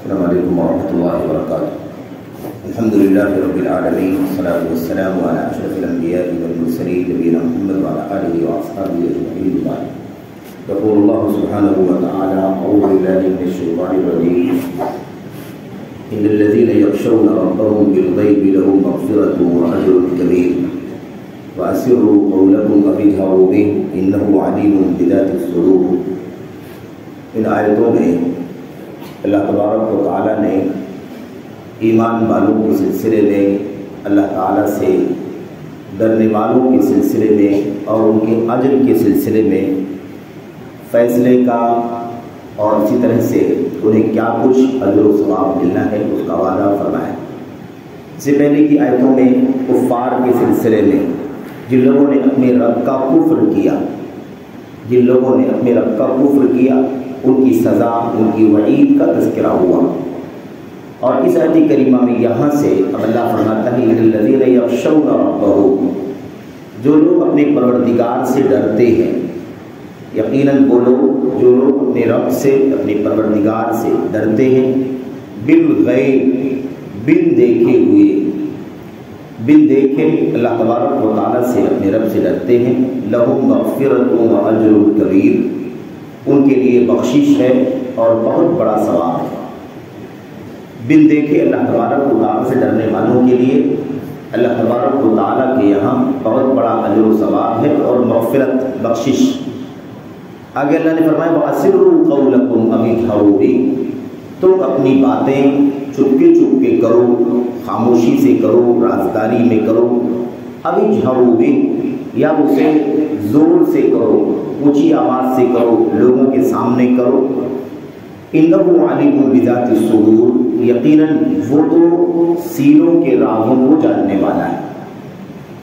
السلام علیکم ورحمۃ اللہ وبرکاتہ۔ الحمد للہ رب العالمین والصلاۃ والسلام علی اشرف الانبیاء والمرسلین نبینا محمد وعلی آلہ واصحابہ اجمعین بعد۔ یقول اللہ سبحانہ وتعالی اعوذ باللہ من الشیطان الرجیم ان الذین یخشون ربهم بالغیب لهم مغفرۃ واجر کبیر واسروا قولکم او اجہروا به انہ علیم بذات الصدور۔ ان آیتوں میں اللہ تبارک و تعالیٰ نے ایمان والوں کے سلسلے میں، اللہ تعالیٰ سے ڈرنے والوں کے سلسلے میں اور ان کے اجر کے سلسلے میں فیصلے کا اور اسی طرح سے انہیں کیا کچھ اجر و ثواب ملنا ہے اس کا وعدہ فرمایا۔ اس سے پہلے کی آیتوں میں کفار کے سلسلے میں جن لوگوں نے اپنے رب کا کفر کیا، جن لوگوں نے اپنے رب کا کفر کیا ان کی سزا، ان کی وعید کا تذکرہ ہوا۔ اور اس آیت کریمہ میں یہاں سے اب اللہ فرماتا ہے الذین یخشون ربهم، جو لوگ اپنے پروردگار سے ڈرتے ہیں، یقیناً وہ لوگ جو لوگ اپنے رب سے، اپنے پروردگار سے ڈرتے ہیں، بالغیب، بن دیکھے ہوئے، بن دیکھے اللہ تبارک و تعالیٰ سے اپنے رب سے ڈرتے ہیں، لہم مغفرۃ و اجر کبیر، ان کے لیے بخشش ہے اور بہت بڑا ثواب ہے۔ بن دیکھے اللہ تبارک و تعالیٰ سے ڈرنے والوں کے لیے اللہ تبارک و تعالیٰ کے یہاں بہت بڑا اجر و ثواب ہے اور مغفرت، بخشش۔ آگے اللہ نے فرمایا وَأَسِرُّوا قَوْلَكُمْ أَوِ اجْهَرُوا بِهِ، تم اپنی باتیں چپکے چپکے کرو، خاموشی سے کرو، رازداری میں کرو، اب اجْهروا بِهِ، یا اسے زور سے کرو، اونچی آواز سے کرو، لوگوں کے سامنے کرو، انہ علیم بذات الصدور، یقیناً وہ تو سینوں کے رازوں کو جاننے والا ہے۔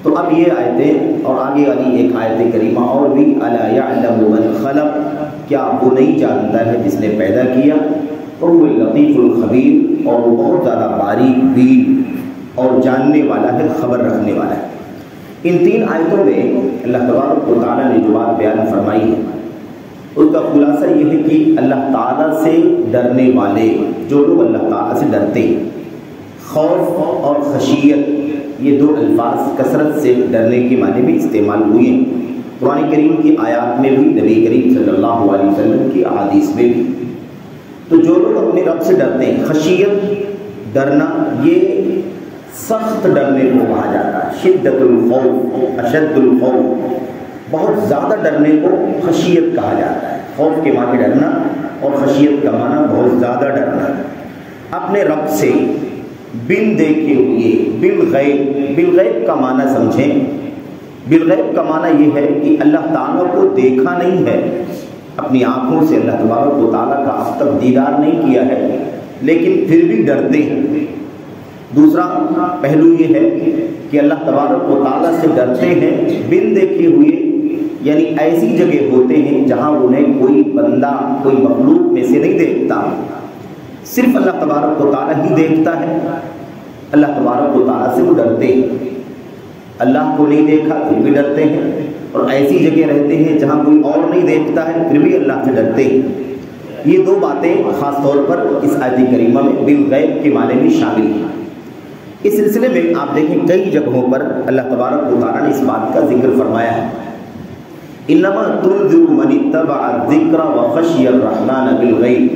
تو اب یہ آیتیں اور آگے والی ایک آیت کریمہ اور بھی الا یعلم من خلق، کیا وہ نہیں جانتا ہے جس نے پیدا کیا، وهو اللطیف الخبیر، اور وہ بہت زیادہ باریک بین اور جاننے والا ہے، خبر رکھنے والا ہے۔ ان تین آیتوں میں اللہ تبارک و تعالیٰ نے جو بات بیان فرمائی ہے اس کا خلاصہ یہ ہے کہ اللہ تعالیٰ سے ڈرنے والے، جو لوگ اللہ تعالیٰ سے ڈرتے ہیں، خوف اور خشیت یہ دو الفاظ کثرت سے ڈرنے کے معنی میں استعمال ہوئے ہیں، قرآن کریم کی آیات میں بھی، نبی کریم صلی اللہ علیہ وسلم کی احادیث میں بھی۔ تو جو لوگ اپنے رب سے ڈرتے ہیں، خشیت، ڈرنا، یہ سخت ڈرنے کو کہا جاتا ہے، شدت الخوف، اشد الخوف، بہت زیادہ ڈرنے کو خشیت کہا جاتا ہے۔ خوف کے معنی ڈرنا اور خشیت کا معنی بہت زیادہ ڈرنا۔ اپنے رب سے بن دیکھے ہوئے، بالغیب، بالغیب کا معنی سمجھیں، بالغیب کا معنی یہ ہے کہ اللہ تعالیٰ کو دیکھا نہیں ہے، اپنی آنکھوں سے اللہ تبارک و تعالیٰ کا اب تک دیدار نہیں کیا ہے، لیکن پھر بھی ڈرتے ہیں۔ دوسرا پہلو یہ ہے کہ اللہ تبارک و تعالیٰ سے ڈرتے ہیں بن دیکھے ہوئے، یعنی ایسی جگہ ہوتے ہیں جہاں انہیں کوئی بندہ، کوئی مخلوق میں سے نہیں دیکھتا، صرف اللہ تبارک و تعالیٰ ہی دیکھتا ہے، اللہ تبارک و تعالیٰ سے وہ ڈرتے ہیں۔ اللہ کو نہیں دیکھا پھر بھی ڈرتے ہیں، اور ایسی جگہ رہتے ہیں جہاں کوئی اور نہیں دیکھتا ہے پھر بھی اللہ سے ڈرتے ہیں۔ یہ دو باتیں خاص طور پر اس آیت کریمہ میں بالغیب کے معنی میں شامل ہیں۔ اس سلسلے میں آپ دیکھیں کئی جگہوں پر اللہ تبارک و تعالیٰ نے اس بات کا ذکر فرمایا ہے، انما تنذر من اتبع الذکر وخشی الرحمن بالغیب۔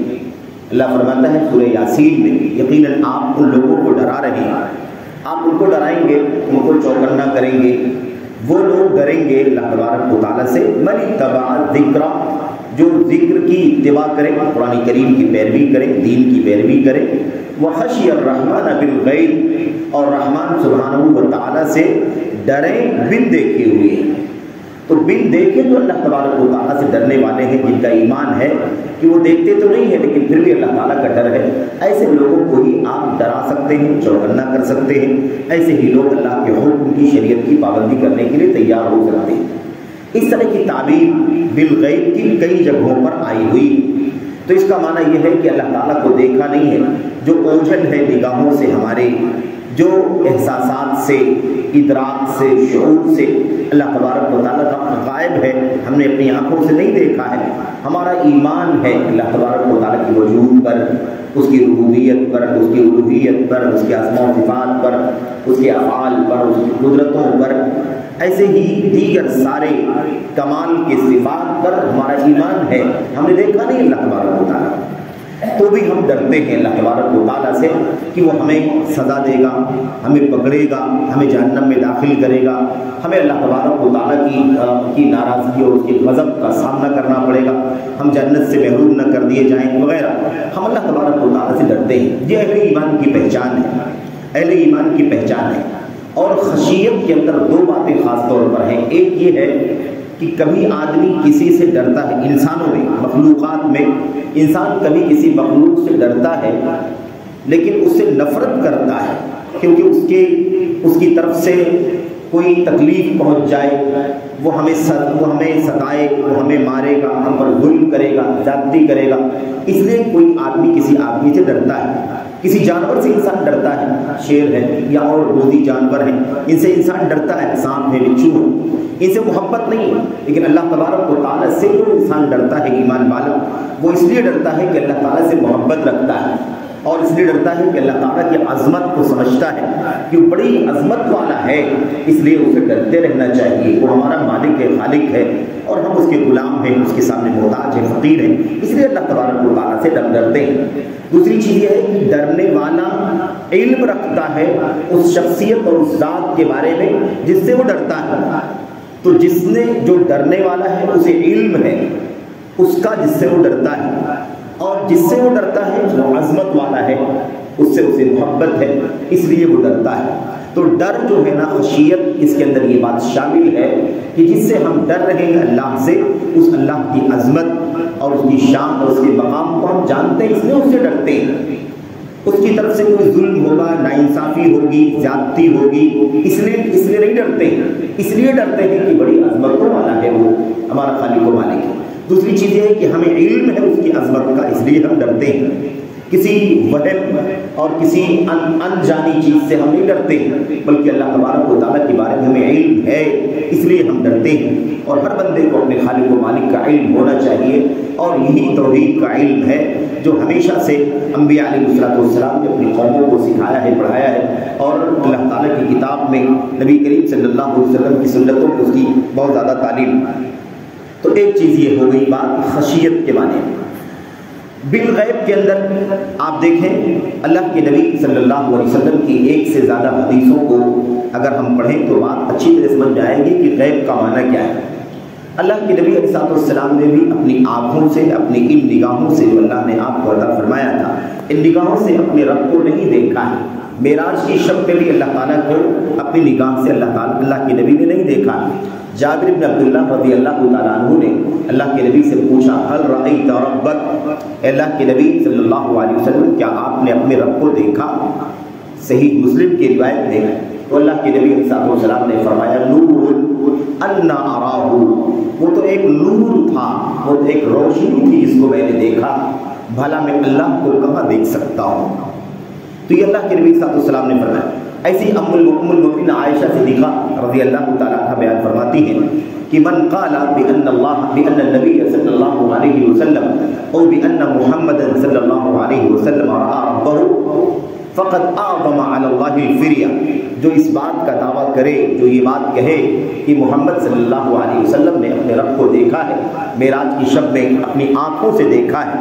اللہ فرماتا ہے سورہ یاسین میں، یقیناً آپ ان لوگوں کو ڈرا رہے ہیں، آپ ان کو ڈرائیں گے، ان کو چوکنا کریں گے، وہ لوگ ڈریں گے اللہ تبارک و تعالیٰ سے، من اتبع الذکر، جو ذکر کی اتباع کرے، قرآن کریم کی پیروی کرے، دین کی پیروی کرے، وخشی الرحمن بالغیب، اور رحمان سبحانہ و تعالیٰ سے ڈریں بن دیکھے ہوئے۔ تو بن دیکھے تو اللہ تبارک و تعالیٰ سے ڈرنے والے ہیں جن کا ایمان ہے کہ وہ دیکھتے تو نہیں ہے لیکن پھر بھی اللہ تعالیٰ کا ڈر ہے، ایسے لوگوں کو ہی آپ ڈرا سکتے ہیں، چوکنا کر سکتے ہیں، ایسے ہی لوگ اللہ کے حکم کی، شریعت کی پابندی کرنے کے لیے تیار ہو سکتے ہیں۔ اس طرح کی تعبیر بالغیب کی کئی جگہوں پر آئی ہوئی، تو اس کا معنی یہ ہے کہ اللہ تعالیٰ کو دیکھا نہیں ہے، جو اوجھل ہے نگاہوں سے ہمارے، جو احساسات سے، ادراک سے، شعور سے اللہ تبارک و تعالیٰ کا غائب ہے، ہم نے اپنی آنکھوں سے نہیں دیکھا ہے، ہمارا ایمان ہے اللہ تبارک و تعالیٰ کی وجود پر، اس کی ربوبیت پر، اس کی الوہیت پر، اس کے اسماء و صفات پر، اس کے افعال پر، اس کی قدرتوں پر، ایسے ہی دیگر سارے کمال کے صفات پر ہمارا ایمان ہے۔ ہم نے دیکھا نہیں اللہ تبارک و تعالیٰ، تو بھی ہم ڈرتے ہیں اللہ تبارک و تعالیٰ سے کہ وہ ہمیں سزا دے گا، ہمیں پکڑے گا، ہمیں جہنم میں داخل کرے گا، ہمیں اللہ تبارک و تعالیٰ کی ناراضگی اور اس کے غضب کا سامنا کرنا پڑے گا، ہم جنت سے محروم نہ کر دیے جائیں وغیرہ۔ ہم اللہ تبارک و تعالیٰ سے ڈرتے ہیں، یہ اہل ایمان کی پہچان ہے، اہل ایمان کی پہچان ہے۔ اور خشیت کے اندر دو باتیں خاص طور پر ہیں۔ ایک یہ ہے کہ کبھی آدمی کسی سے ڈرتا ہے، انسانوں میں، مخلوقات میں انسان کبھی کسی مخلوق سے ڈرتا ہے لیکن اس سے نفرت کرتا ہے، کیونکہ اس کی طرف سے کوئی تکلیف پہنچ جائے، وہ ہمیں ستائے، وہ ہمیں مارے گا، ہم پر ظلم کرے گا، زیادتی کرے گا، اس لیے کوئی آدمی کسی آدمی سے ڈرتا ہے۔ کسی جانور سے انسان ڈرتا ہے، شیر ہے یا اور بوذی جانور ہیں، ان سے انسان ڈرتا ہے، سانپ ہے، بچھو ہے، ان سے محبت نہیں ہے۔ لیکن اللہ تبارک و تعالیٰ سے جو انسان ڈرتا ہے ایمان والا، وہ اس لیے ڈرتا ہے کہ اللہ تعالیٰ سے محبت رکھتا ہے، اور اس لیے ڈرتا ہے کہ اللہ تعالیٰ کی عظمت کو سمجھتا ہے کہ وہ بڑی عظمت والا ہے، اس لیے اسے ڈرتے رہنا چاہیے۔ وہ ہمارا مالک ہے، خالق ہے، اور ہم اس کے غلام ہیں، اس کے سامنے محتاج ہیں، فقیر ہیں، اس لیے اللہ تبارک و تعالیٰ سے ڈرتے ہیں۔ دوسری چیز یہ ہے کہ ڈرنے والا علم رکھتا ہے اس شخصیت اور اس ذات کے بارے میں جس سے وہ ڈرتا ہے۔ تو جو ڈرنے والا ہے اسے علم ہے اس کا جس سے وہ ڈرتا ہے، اور جس سے وہ ڈرتا ہے وہ عظمت والا ہے، اس سے اسے محبت ہے، اس لیے وہ ڈرتا ہے۔ تو ڈر جو ہے نا، خشیت، اس کے اندر یہ بات شامل ہے کہ جس سے ہم ڈر رہے ہیں اللہ سے، اس اللہ کی عظمت اور اس کی شان اور اس کے مقام کو ہم جانتے ہیں، اس لیے اس سے ڈرتے ہیں۔ اس کی طرف سے کوئی ظلم ہوگا، ناانصافی ہوگی، زیادتی ہوگی، اس لیے نہیں ڈرتے، اس لیے ڈرتے ہیں کہ بڑی عظمتوں والا ہے وہ ہمارا خالق و مالک ہے۔ دوسری چیز یہ ہے کہ ہمیں علم ہے اس کی عظمت کا، اس لیے ہم ڈرتے ہیں۔ کسی وہم اور کسی انجانی چیز سے ہم نہیں ڈرتے، بلکہ اللہ تبارک و تعالیٰ کے بارے میں ہمیں علم ہے، اس لیے ہم ڈرتے ہیں۔ اور ہر بندے کو اپنے خالق و مالک کا علم ہونا چاہیے، اور یہی توحید کا علم ہے جو ہمیشہ سے انبیاء علیہ السلام نے اپنی قوموں کو سکھایا ہے، پڑھایا ہے، اور اللہ تعالیٰ کی کتاب میں نبی کریم صلی اللہ علیہ وسلم کی سنتوں کو اس کی بہت زیادہ تعلیم۔ تو ایک چیز یہ ہو گئی بات خشیت کے معنی میں۔ بالغیب کے اندر آپ دیکھیں اللہ کے نبی صلی اللہ علیہ وسلم کی ایک سے زیادہ حدیثوں کو اگر ہم پڑھیں تو بات اچھی طرح سمجھ میں آئے گی کہ غیب کا معنی کیا ہے۔ اللہ کے نبی علیہ السلام نے بھی اپنی آنکھوں سے، اپنی ان نگاہوں سے جو اللہ نے آپ کو عطا فرمایا تھا، ان نگاہوں سے اپنے رب کو نہیں دیکھا ہے۔ معراج کی شب میں بھی اللہ تعالیٰ کو اپنی نگاہ سے اللہ کے نبی نے نہیں دیکھا۔ جابر بن عبداللہ رضی اللہ تعالیٰ عنہ نے اللہ کے نبی سے پوچھا، هل رأیت ربک، اللہ کے نبی صلی اللہ علیہ وسلم کیا آپ نے اپنے رب کو دیکھا؟ صحیح مسلم کی روایت ہے، تو اللہ کے نبی صلی اللہ علیہ وسلم نے فرمایا، نور انا اراہ، وہ تو ایک نور تھا، وہ تو ایک روشنی تھی جس کو میں نے دیکھا، بھلا میں اللہ کو کہاں دیکھ سکتا ہوں؟ تو یہ اللہ کے نبی صلی اللہ علیہ وسلم نے فرمایا۔ ایسی ام المؤمنین عائشہ صدیقہ رضی اللہ تعالیٰ عنہ بیان فرماتی ہیں کہ من قال بأن النبی صلی اللہ علیہ وسلم او بأن محمد صلی اللہ علیہ وسلم رأى ربہ فقد اعظم علی اللہ الفریہ، جو اس بات کا دعویٰ کرے، جو یہ بات کہے کہ محمد صلی اللہ علیہ وسلم نے اپنے رب کو دیکھا ہے، معراج کی شب میں اپنی آنکھوں سے دیکھا ہے،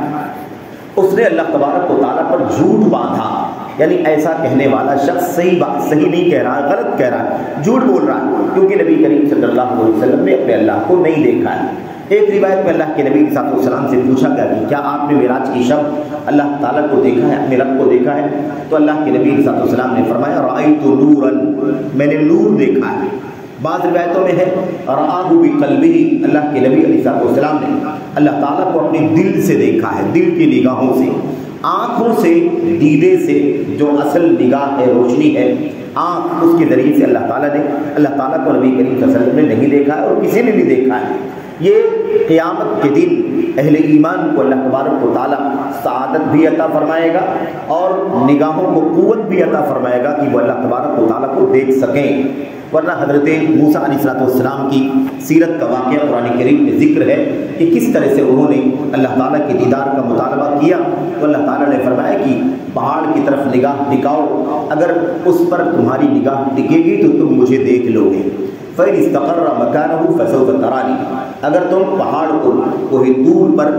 اس نے اللہ تبارک و تعالیٰ پر جھوٹ باندھا۔ یعنی ایسا کہنے والا شخص صحیح نہیں کہہ رہا، غلط کہہ رہا ہے، جھوٹ بول رہا ہے، کیونکہ نبی کریم صلی اللہ علیہ وسلم نے اپنے اللہ کو نہیں دیکھا ہے۔ ایک روایت میں اللہ کے نبی صلی اللہ علیہ وسلم سے پوچھا گیا کہ کیا آپ نے معراج کی شب اللہ تعالیٰ کو دیکھا ہے، اپنے رب کو دیکھا ہے؟ تو اللہ کے نبی صلی اللہ علیہ وسلم نے فرمایا، رأیت نورا، میں نے نور دیکھا ہے۔ بعض روایتوں میں ہے رآہ بقلبہ، اللہ کے نبی علیہ السلام نے اللہ تعالیٰ کو اپنے دل سے دیکھا ہے، دل کی نگاہوں سے، آنکھوں سے، دیدے سے، جو اصل نگاہ ہے، روشنی ہے، آنکھ، اس کے ذریعے سے اللہ تعالیٰ کو نبی کریم صلی اللہ علیہ وسلم نے نہیں دیکھا ہے اور کسی نے نہیں دیکھا ہے۔ یہ قیامت کے دن اہل ایمان کو اللہ تبارک و تعالیٰ سعادت بھی عطا فرمائے گا اور نگاہوں کو قوت بھی عطا فرمائے گا کہ وہ اللہ تبارک و تعالیٰ کو دیکھ سکیں۔ ورنہ حضرت موسیٰ علیہ السلام کی سیرت کا واقعہ قرآن کریم میں ذکر ہے کہ کس طرح سے انہوں نے اللہ تعالیٰ کے دیدار کا مطالبہ کیا، تو اللہ تعالیٰ نے فرمایا کہ پہاڑ کی طرف نگاہ ٹکاؤ، اگر اس پر تمہاری نگاہ ٹکے گی تو تم مجھے دیکھ لو گے۔ فَإِنِ اسْتَقَرَّ مَكَانَهُ فَسَوْفَ تَرَانِي، اگر تم پہاڑ کو کوہ طور پر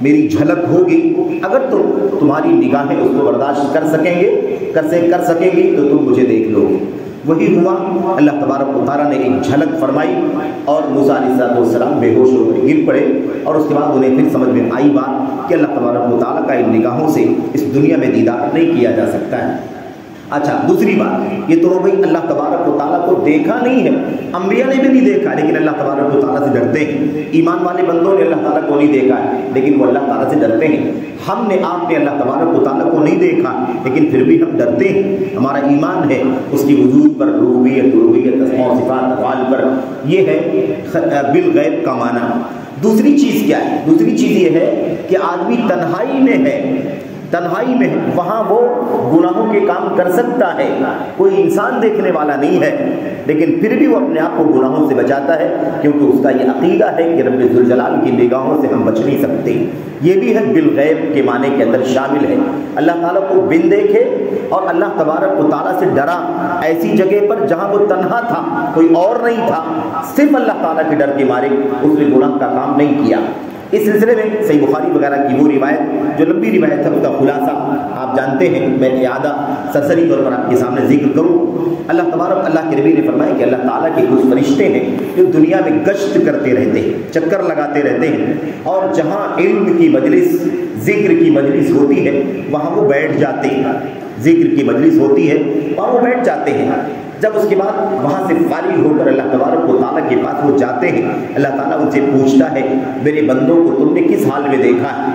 میری جھلک ہوگی، اگر تمہاری نگاہیں اس کو برداشت کر سکیں گی تو تم مجھے دیکھ لو گے۔ وہی ہوا، اللہ تبارک و تعالیٰ نے ایک جھلک فرمائی اور موسیٰ علیہ السلام بے ہوش ہو کر گر پڑے، اور اس کے بعد انہیں پھر سمجھ میں آئی بات کہ اللہ تبارک و تعالیٰ کا ان نگاہوں سے اس دنیا میں دیدار نہیں کیا جا سکتا ہے۔ اچھا، دوسری بات یہ تو ہو گئی اللہ تبارک و تعالیٰ کو دیکھا نہیں ہے، انبیاء نے بھی نہیں دیکھا لیکن اللہ تبارک و تعالیٰ سے ڈرتے ہیں۔ ایمان والے بندوں نے اللہ تعالیٰ کو نہیں دیکھا ہے لیکن وہ اللہ تعالیٰ سے ڈرتے ہیں۔ ہم نے آپ نے اللہ تبارک و تعالیٰ کو نہیں دیکھا لیکن پھر بھی ہم ڈرتے ہیں، ہمارا ایمان ہے اس کی وجود پر، ربوبیت، اسماء و صفات، افعال پر، یہ ہے بالغیب کا معنی۔ دوسری چیز کیا ہے؟ دوسری چیز یہ ہے کہ آدمی تنہائی میں ہے، وہاں وہ گناہوں کے کام کر سکتا ہے، کوئی انسان دیکھنے والا نہیں ہے لیکن پھر بھی وہ اپنے آپ کو گناہوں سے بچاتا ہے کیونکہ اس کا یہ عقیدہ ہے کہ رب ذوالجلال کی نگاہوں سے ہم بچ نہیں سکتے۔ یہ بھی ہے بالغیب کے معنی کے اندر شامل ہے، اللہ تعالیٰ کو بن دیکھے اور اللہ تبارک و تعالیٰ سے ڈرا ایسی جگہ پر جہاں وہ تنہا تھا، کوئی اور نہیں تھا، صرف اللہ تعالیٰ کے ڈر کے مارے اس نے گناہ کا کام نہیں کیا۔ اس سلسلے میں صحیح بخاری وغیرہ کی وہ روایت جو لمبی روایت ہے اس کا خلاصہ آپ جانتے ہیں، میں اعادہ سرسری طور پر آپ کے سامنے ذکر کروں۔ اللہ کے نبی نے فرمایا کہ اللہ تعالیٰ کے کچھ فرشتے ہیں جو دنیا میں گشت کرتے رہتے ہیں، چکر لگاتے رہتے ہیں، اور جہاں علم کی مجلس، ذکر کی مجلس ہوتی ہے وہاں وہ بیٹھ جاتے ہیں، ذکر کی مجلس ہوتی ہے وہاں وہ بیٹھ جاتے ہیں۔ جب اس کے بعد وہاں سے فارغ ہو کر اللہ تبارک و تعالیٰ کے پاس وہ جاتے ہیں، اللہ تعالیٰ ان سے پوچھتا ہے میرے بندوں کو تم نے کس حال میں دیکھا ہے،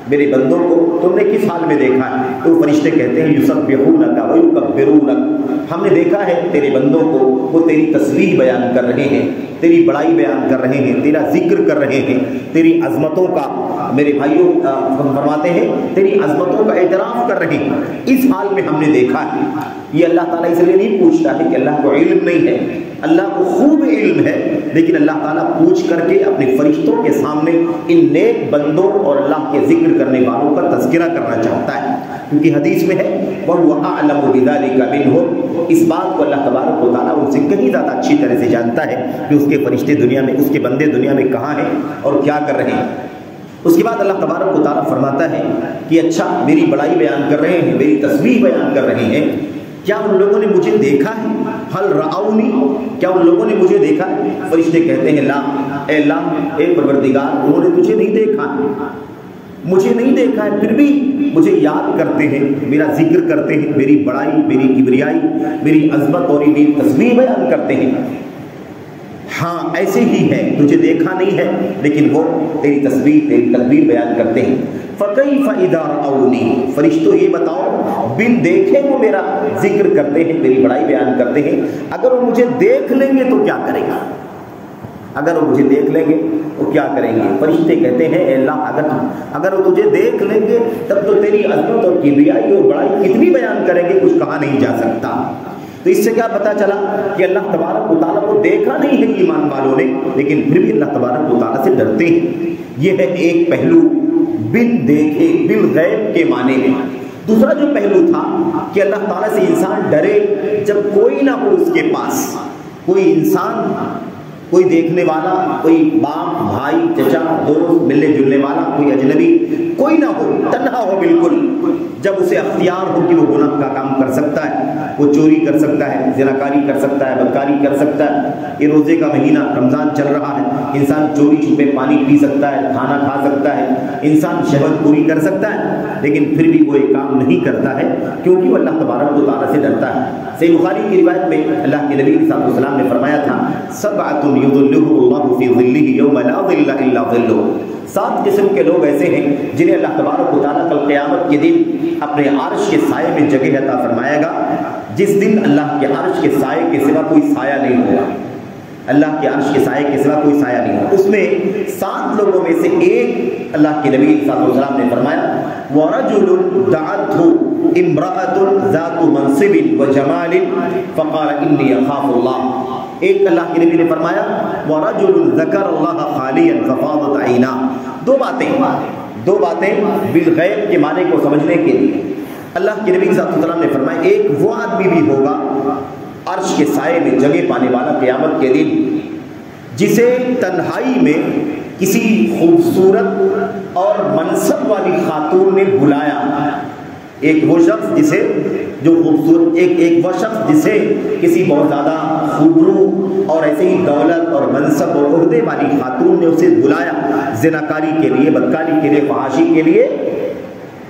میرے بندوں کو تم نے کس حال میں دیکھا ہے؟ تو فرشتے کہتے ہیں یسبحونک و یکبرونک، ہم نے دیکھا ہے تیرے بندوں کو وہ تیری تسبیح بیان کر رہے ہیں، تیری بڑائی بیان کر رہے ہیں، تیرا ذکر کر رہے ہیں، تیری عظمتوں کا، میرے بھائیوں فرماتے ہیں تیری عظمتوں کا اعتراف کر رہے ہیں، اس حال میں ہم نے دیکھا ہے۔ یہ اللہ تعالیٰ اس لیے نہیں پوچھتا ہے کہ اللہ کو علم نہیں ہے، اللہ کو خوب علم ہے، لیکن اللہ تعالیٰ پوچھ کر کے اپنے فرشتوں کے سامنے ان نیک بندوں اور اللہ کے ذکر کرنے والوں کا تذکرہ کرنا چاہتا ہے، کیونکہ حدیث میں ہے وَهُوَ أَعْلَمُ بِذَلِكَ مِنْهُمْ، اس بات کو اللہ تبارک و تعالیٰ ان سے کہیں زیادہ اچھی طرح سے جانتا ہے کہ اس کے فرشتے دنیا میں، اس کے بندے دنیا میں کہاں ہیں اور کیا کر رہے ہیں۔ اس کے بعد اللہ تبارک و تعالیٰ فرماتا ہے کہ اچھا میری بڑائی بیان کر رہے ہیں، میری تسبیح بیان کر رہے ہیں، کیا ان لوگوں نے مجھے دیکھا ہے؟ حل رعونی، کیا ان لوگوں نے مجھے دیکھا ہے؟ فرشتے کہتے ہیں لا، اے اللہ، اے پروردگار، انہوں نے تجھے نہیں دیکھا، مجھے نہیں دیکھا ہے، پھر بھی مجھے یاد کرتے ہیں، میرا ذکر کرتے ہیں، میری بڑائی، میری کبریائی، میری عظمت اور میری تسبیح بیان کرتے ہیں۔ ہاں ایسے ہی ہے، تجھے دیکھا نہیں ہے لیکن وہ تیری تسبیح، تیری تکبیر بیان کرتے ہیں۔ فَكَيْفَ إِذَا رَأَوْنِي، فرشتوں یہ بتاؤ بن دیکھے وہ میرا ذکر کرتے ہیں، میری بڑائی بیان کرتے ہیں، اگر وہ مجھے دیکھ لیں گے تو کیا کریں گے؟ اگر وہ مجھے دیکھ لیں گے تو کیا کریں گے؟ فرشتے کہتے ہیں اے اللہ، اگر وہ تجھے دیکھ لیں گے تب تو تیری عظمت اور کبریائی اور بڑائی کتنی بیان کریں گے، کچھ کہا نہیں جا سکتا۔ تو اس سے کیا پتا چلا کہ اللہ تبارک و تعالیٰ کو دیکھا نہیں ہے ایمان والوں نے، لیکن پھر بھی اللہ تبارک و تعالیٰ سے ڈرتے ہیں۔ یہ ہے ایک پہلو بن دیکھے، بالغیب کے معنی میں۔ دوسرا جو پہلو تھا کہ اللہ تعالیٰ سے انسان ڈرے جب کوئی نہ ہو اس کے پاس، کوئی انسان، کوئی دیکھنے والا، کوئی باپ، بھائی، چچا، دوست، ملنے جلنے والا، کوئی اجنبی، کوئی نہ ہو، تنہا ہو بالکل، جب اسے اختیار ہو کہ وہ گناہ کا کام کر سکتا ہے، وہ چوری کر سکتا ہے، زناکاری کر سکتا ہے، بدکاری کر سکتا ہے۔ یہ روزے کا مہینہ رمضان چل رہا ہے، انسان چوری چھپے پانی پی سکتا ہے، کھانا کھا سکتا ہے، انسان شہوت پوری کر سکتا ہے، لیکن پھر بھی وہ یہ کام نہیں کرتا ہے کیونکہ وہ اللہ تبارک و تعالیٰ سے ڈرتا ہے۔ صحیح بخاری کی روایت میں اللہ کے نبی صلی اللہ علیہ وسلم نے فرمایا تھا سبعۃ یظلهم اللہ فی ظلہ یوم لا ظل الا ظلہ، 7 قسم کے لوگ ایسے ہیں جنہیں اللہ تبارک و تعالیٰ کل قیامت کے دن اپنے عرش کے سائے میں جگہ عطا فرمائے گا، جس دن اللہ کے عرش کے سائے کے سوا کوئی سایہ نہیں ہوگا۔ اللہ کے عرش کے سائے کے سوا کوئی سایہ نہیں ہوگا۔ اس میں 7 لوگوں میں سے ایک اللہ کے نبی صلی اللہ علیہ وسلم نے فرمایا وَرَجُلٌ دَعَتْهُ امْرَأَةٌ ذَاتُ مَنْصِبٍ وَجَمَالٍ فَقَالَ إِنِّي أَخَافُ اللَّهَ۔ ایک اللہ کے نبی نے فرمایا وَرَجُلٌ ذَكَرَ اللَّهَ خَالِيًا فَفَاضَتْ عَيْنَاهُ۔ دو باتیں بالغیب کے معنی کو سمجھنے کے لیے اللہ کے نبی صلی اللہ علیہ وسلم نے فرمایا ایک وہ آدمی بھی ہوگا عرش کے سائے میں جگہ پانے والا قیامت کے دن، جسے تنہائی میں کسی خوبصورت اور منصب والی خاتون نے بلایا۔ ایک وہ شخص جسے جو خوبصورت ایک وہ شخص جسے کسی بہت زیادہ خوبرو اور ایسے ہی دولت اور منصب اور عہدے والی خاتون نے اسے بلایا زناکاری کے لیے، بدکاری کے لیے، فحاشی کے لیے۔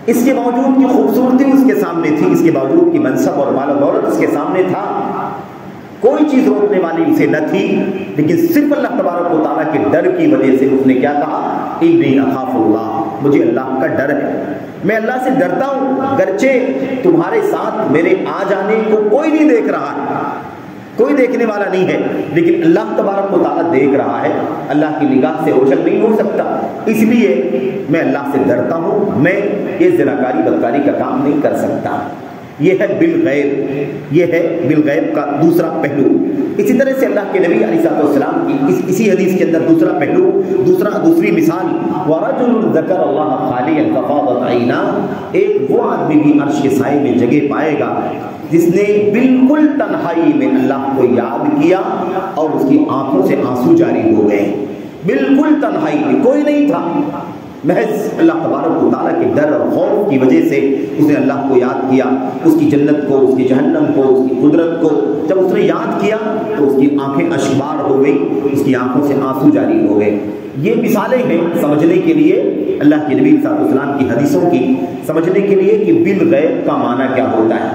اس کے باوجود کی خوبصورتی اس کے سامنے تھی، اس کے باوجود کی منصب اور مال و دولت اس کے سامنے تھا، کوئی چیز روکنے والی اسے نہ تھی، لیکن صرف اللہ تبارک و تعالیٰ کے ڈر کی وجہ سے اس نے کیا کہا انی اخاف اللہ، مجھے اللہ کا ڈر ہے، میں اللہ سے ڈرتا ہوں، گرچہ تمہارے ساتھ میرے آ جانے کو کوئی نہیں دیکھ رہا ہے، کوئی دیکھنے والا نہیں ہے، لیکن اللہ تبارک و تعالیٰ دیکھ رہا ہے، اللہ کی نگاہ سے اوجھل نہیں ہو سکتا، اس لیے میں اللہ سے ڈرتا ہوں، میں یہ زناکاری بدکاری کا کام نہیں کر سکتا۔ یہ ہے بالغیب، یہ ہے بالغیب کا دوسرا پہلو۔ اسی طرح سے اللہ کے نبی علیہ السلام کی اسی حدیث کے اندر دوسرا پہلو، دوسری مثال وَرَجُلٌ ذَكَرَ اللَّهَ خَالِيًا فَفَاضَتْ عَيْنَاهُ، ایک وہ آدمی بھی عرش کے سائے میں جگہ پائے گا جس نے بالکل تنہائی میں اللہ کو یاد کیا اور اس کی آنکھوں سے آنسو جاری ہو گئے، بالکل تنہائی میں کوئی نہیں تھا، محض اللہ تبارک و تعالیٰ کے ڈر اور خوف کی وجہ سے اس نے اللہ کو یاد کیا، اس کی جنت کو، اس کی جہنم کو، اس کی قدرت کو جب اس نے یاد کیا تو اس کی آنکھیں اشکبار ہو گئی، اس کی آنکھوں سے آنسو جاری ہو گئے۔ یہ مثالیں ہیں سمجھنے کے لیے اللہ کے نبی صلی اللہ علیہ وسلم کی حدیثوں کی، سمجھنے کے لیے کہ بالغیب کا معنی کیا ہوتا ہے۔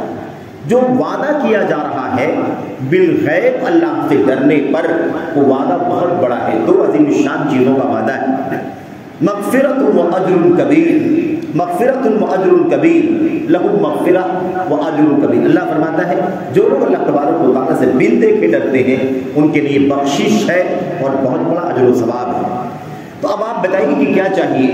جو وعدہ کیا جا رہا ہے بالغیب اللہ سے ڈرنے پر، وہ وعدہ بہت بڑا ہے، 2 عظیم الشان چیزوں کا وعدہ ہے، مغفرت و اجر کبیر، مغفرت و اجر کبیر، لہم مغفرہ و اجر کبیر۔ اللہ فرماتا ہے جو لوگ اللہ تبارک و تعالیٰ سے بن دیکھے ڈرتے ہیں ان کے لیے بخشش ہے اور بہت بڑا اجر و ثواب ہے۔ تو اب آپ بتائیے کہ کیا چاہیے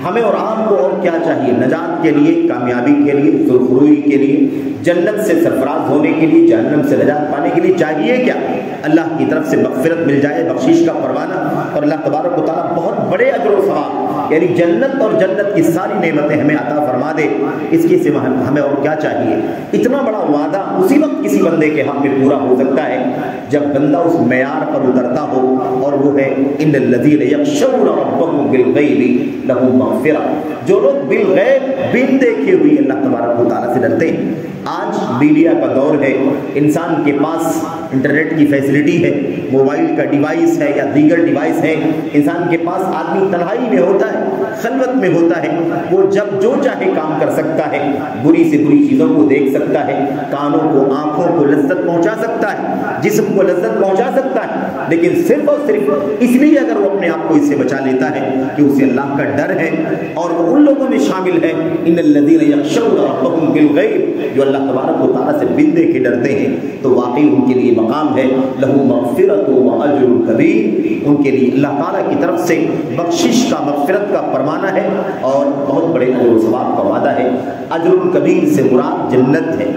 ہمیں اور آپ کو، اور کیا چاہیے نجات کے لیے، کامیابی کے لیے، سرخروئی کے لیے، جنت سے سرفراز ہونے کے لیے، جہنم سے نجات پانے کے لیے چاہیے کیا؟ اللہ کی طرف سے مغفرت مل جائے، بخشش کا پروانہ، اور اللہ تبارک و تعالیٰ بہت بڑے اجر و ثواب یعنی جنت اور جنت کی ساری نعمتیں ہمیں عطا فرما دے، اس کے سوا ہمیں اور کیا چاہیے؟ اتنا بڑا وعدہ اسی وقت کسی بندے کے حق میں پورا ہو سکتا ہے جب بندہ اس معیار پر اترتا ہو، اور وہ ہے ان الذین یخشون ربهم بالغیب لہم مغفرہ، جو لوگ بالغیب بن دیکھے ہوئی اللہ تبارک و تعالیٰ سے ڈرتے ہیں۔ آج میڈیا کا دور ہے، انسان کے پاس انٹرنیٹ کی فیسلٹی ہے، موبائل کا ڈیوائس ہے یا دیگر ڈیوائس ہے، انسان کے پاس آدمی تنہائی میں ہوتا ہے، خلوت میں ہوتا ہے، وہ جب جو چاہے کام کر سکتا ہے، بری سے بری چیزوں کو دیکھ سکتا ہے، کانوں کو، آنکھوں کو لذت پہنچا سکتا ہے، جسم کو لذت پہنچا سکتا ہے، لیکن صرف اور صرف اس لیے اگر وہ اپنے آپ کو اس سے بچا لیتا ہے کہ اسے اللہ کا ڈر ہے اور وہ ان لوگوں میں شامل ہے ان الذین یخشون ربهم بالغیب، جو اللہ تبارک و تعالیٰ سے بن دے کے ڈرتے ہیں، تو واقعی ان کے لیے مقام ہے لہم مغفرۃ و اجر کبیر، ان کے لیے اللہ تعالیٰ کی طرف سے بخشش کا، مغفرت کا فرمانا ہے اور بہت بڑے اجر و ثواب کا وعدہ ہے۔ اجر کبیر سے مراد جنت ہے،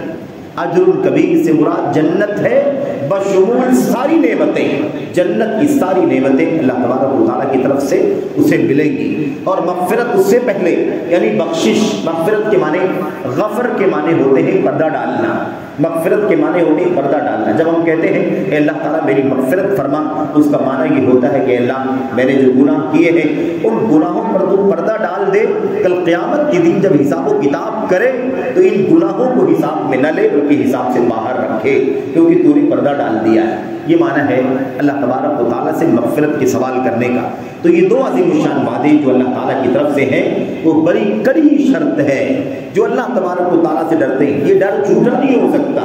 اجر کبیر سے مراد جنت ہے بشمول ساری نعمتیں، جنت کی ساری نعمتیں اللہ تبارک و تعالیٰ کی طرف سے اسے ملیں گی، اور مغفرت اس سے پہلے یعنی بخشش، مغفرت کے معنی، غفر کے معنی ہوتے ہیں پردہ ڈالنا، مغفرت کے معنی ہوتے ہیں پردہ ڈالنا۔ جب ہم کہتے ہیں اے اللہ تعالیٰ میری مغفرت فرما، اس کا معنی یہ ہوتا ہے کہ اللہ میں نے جو گناہ کیے ہیں ان گناہوں پر تو پردہ ڈال دے، کل قیامت کے دن جب حساب و کتاب کرے تو ان گناہوں کو حساب میں نہ لے بلکہ حساب سے باہر رکھے، کیونکہ تو نے پردہ ڈال دیا ہے۔ یہ معنی ہے اللہ تبارک و تعالیٰ سے مغفرت کے سوال کرنے کا۔ تو یہ 2 عظیم الشان وعدے جو اللہ تعالیٰ کی طرف سے ہیں وہ بڑی کڑی شرط ہے۔ جو اللہ تبارک و تعالیٰ سے ڈرتے ہیں، یہ ڈر جھوٹا نہیں ہو سکتا،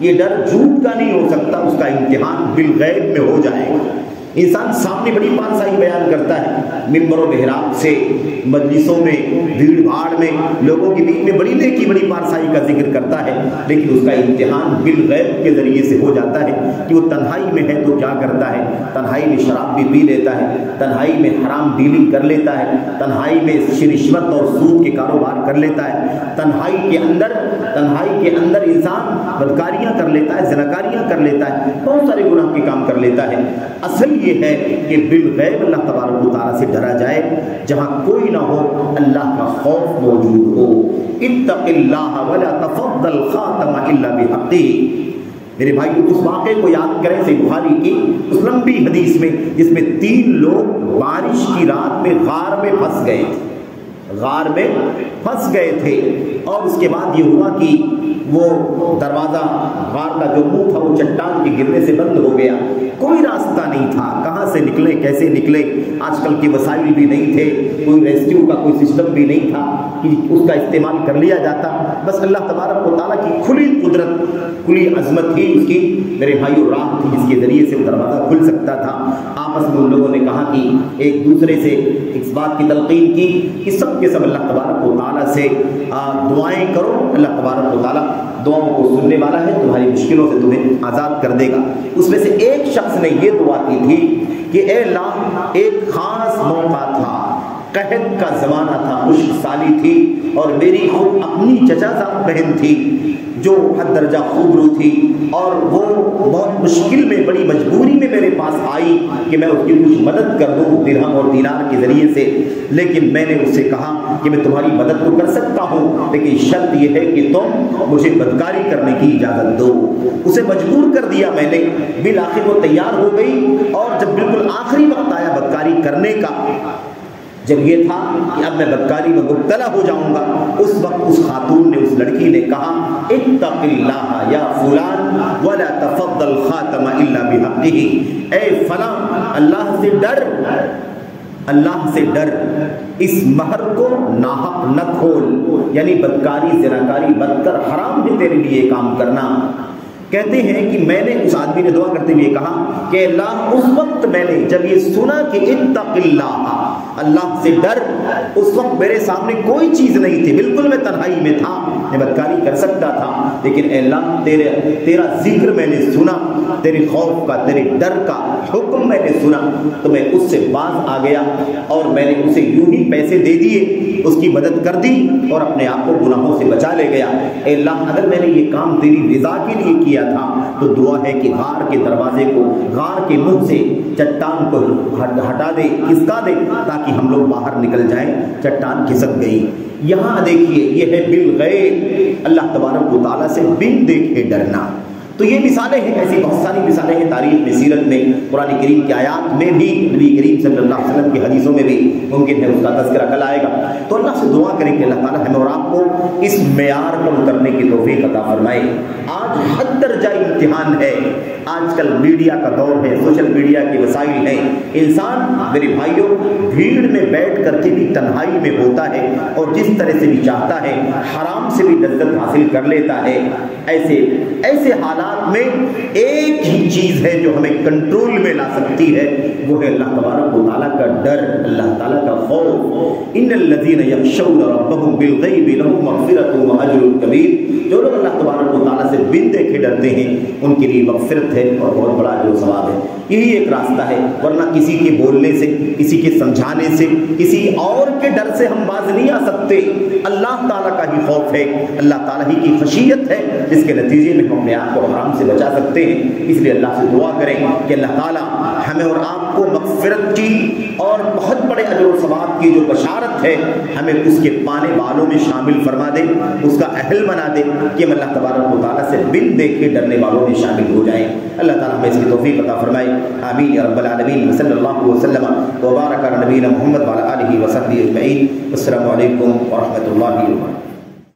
یہ ڈر جھوٹ کا نہیں ہو سکتا، اس کا امتحان بالغیب میں ہو جائے گا۔ انسان سامنے بڑی پارسائی بیان کرتا ہے، ممبر و محراب سے، مجلسوں میں، بھیڑ بھاڑ میں، لوگوں کے بیچ میں بڑی نیکی بڑی پارسائی کا ذکر کرتا ہے، لیکن اس کا امتحان بالغیب کے ذریعے سے ہو جاتا ہے کہ وہ تنہائی میں ہے تو کیا کرتا ہے، تنہائی میں شراب بھی پی لیتا ہے، تنہائی میں حرام ڈیلنگ کر لیتا ہے، تنہائی میں رشوت اور سود کے کاروبار کر لیتا ہے، تنہائی کے اندر انسان بدکاریاں کر لیتا ہے، زناکاریاں کر لیتا ہے، بہت سارے گناہ کے کام کر لیتا ہے۔ اصل یہ ہے کہ بالغیب اللہ تبارک و تعالیٰ سے ڈرا جائے، جہاں کوئی نہ ہو اللہ کا خوف موجود ہو۔ اتق اللہ ولا تفضل خاتم الا بحقہ۔ میرے بھائی اس واقعے کو یاد کریں، صحیح بخاری کی اس لمبی حدیث میں، جس میں 3 لوگ بارش کی رات میں غار میں پھنس گئے تھے، اور اس کے بعد یہ ہوا کہ وہ دروازہ غار کا جو منہ تھا وہ چٹان کے گرنے سے بند ہو گیا، کوئی راستہ نہیں تھا، کہاں سے نکلے کیسے نکلے، آج کل کے وسائل بھی نہیں تھے، کوئی ریسکیو کا کوئی سسٹم بھی نہیں تھا کہ اس کا استعمال کر لیا جاتا، بس اللہ تبارک و تعالیٰ کی کھلی قدرت، کھلی عظمت ہی اس کی میرے بھائیو راہ تھی جس کے ذریعے سے وہ دروازہ کھل سکتا تھا۔ آپس میں ان لوگوں نے کہا کہ ایک دوسرے سے اس بات کی تلقین کی کہ سب کے سب اللہ تبارک و تعالیٰ سے دعائیں کرو، اللہ تبارک و تعالیٰ دعاؤں کو سننے والا ہے، تمہاری مشکلوں سے تمہیں آزاد کر دے گا۔ اس میں سے ایک شخص نے یہ دعا کی تھی کہ اے اللہ، ایک خاص موقع تھا، قحط کا زمانہ تھا، خشک سالی تھی، اور میری خود اپنی چچا زاد بہن تھی جو حد درجہ خوبرو تھی، اور وہ بہت مشکل میں، بڑی مجبوری میں میرے پاس آئی کہ میں اس کی کچھ مدد کر دوں درہم اور دینار کے ذریعے سے، لیکن میں نے اس سے کہا کہ میں تمہاری مدد تو کر سکتا ہوں، لیکن شرط یہ ہے کہ تم مجھے بدکاری کرنے کی اجازت دو۔ اسے مجبور کر دیا میں نے، بالآخر وہ تیار ہو گئی، اور جب بالکل آخری وقت آیا بدکاری کرنے کا، جب یہ تھا کہ اب میں بدکاری میں مبتلا ہو جاؤں گا، اس وقت اس خاتون نے، اس لڑکی نے کہا اتق اللہ یا فلان ولا تفضل خاتم الا بحقہ، اے فلاں اللہ سے ڈر، اللہ سے ڈر، اس مہر کو ناحق نہ کھول، یعنی بدکاری، زناکاری، بدتر حرام ہے تیرے لیے کام کرنا۔ کہتے ہیں کہ میں نے، اس آدمی نے دعا کرتے ہوئے کہا کہ اللہ، اس وقت میں نے جب یہ سنا کہ اتق اللہ، اللہ سے ڈر، اس وقت میرے سامنے کوئی چیز نہیں تھی، بالکل میں تنہائی میں تھا، میں بدکاری کر سکتا تھا، لیکن اے اللہ تیرا ذکر میں نے سنا، تیرے خوف کا، تیرے ڈر کا حکم میں نے سنا، تو میں اس سے باز آ گیا، اور میں نے اسے یوں ہی پیسے دے دیے، اس کی مدد کر دی، اور اپنے آپ کو گناہوں سے بچا لے گیا۔ اے اللہ، اگر میں نے یہ کام تیری رضا کے لیے کیا تھا تو دعا ہے کہ غار کے دروازے کو، غار کے منہ سے چٹان کو ہٹا دے، کھسکا دے، تاکہ ہم لوگ باہر نکل جائیں۔ چٹان کھسک گئی۔ یہاں دیکھیے، یہ ہے بالغیب، اللہ تبارک و تعالیٰ سے بن دیکھے ڈرنا۔ تو یہ مثالیں ہیں، ایسی بہت ساری مثالیں ہیں تاریخ میں، سیرت میں، قرآن کریم کی آیات میں بھی، نبی کریم صلی اللہ علیہ وسلم کی حدیثوں میں بھی، ممکن ہے اس کا تذکرہ کل آئے گا۔ تو اللہ سے دعا کریں کہ اللہ تعالیٰ ہمیں اور آپ کو اس معیار پر اترنے کی توفیق عطا فرمائے۔ آج حد درجہ امتحان ہے، آج کل میڈیا کا دور ہے، سوشل میڈیا کے وسائل ہیں، انسان میرے بھائیوں بھیڑ میں بیٹھ کر کے بھی تنہائی میں ہوتا ہے، اور جس طرح سے بھی چاہتا ہے حرام سے بھی لذت حاصل کر لیتا ہے۔ ایسے حالات میں ایک ہی چیز ہے جو ہمیں کنٹرول میں لا سکتی ہے، وہ ہے اللہ تبارک و تعالیٰ کا ڈر، اللہ تعالیٰ کا خوف۔ ان الذین یخشون ربهم بالغیب لهم مغفرۃ واجر کبیر، جو لوگ اللہ تبارک و تعالیٰ سے بن دیکھے ڈرتے ہیں، ان کے لیے مغفرت ہے اور بہت بڑا اجر و ثواب ہے۔ یہی ایک راستہ ہے، ورنہ کسی کے بولنے سے، کسی کے سمجھانے سے، کسی اور کے ڈر سے ہم باز نہیں آ سکتے۔ اللہ تعالیٰ کا ہی خوف ہے، اللہ تعالیٰ ہی کی خشیت ہے، جس کے نتیجے میں ہم اپنے آپ کو حرام سے بچا سکتے ہیں۔ اس لیے اللہ سے دعا کریں کہ اللہ تعالیٰ ہمیں اور آپ کو مغفرت کی اور بہت بڑے اجر و ثواب کی جو بشارت ہے، ہمیں اس کے پانے والوں میں شامل فرما دے، اس کا اہل بنا دے کہ ہم اللہ تبارک و تعالیٰ سے بن دیکھے ڈرنے والوں میں شامل ہو جائیں۔ اللہ تعالیٰ ہمیں اس کی توفیق عطا فرمائے، آمین یا رب العالمین۔ صلی اللہ وسلم وبارک علی نبینا محمد وعلی آلہ وصحبہ اجمعین۔ السلام علیکم ورحمۃ اللہ وبرکاتہ۔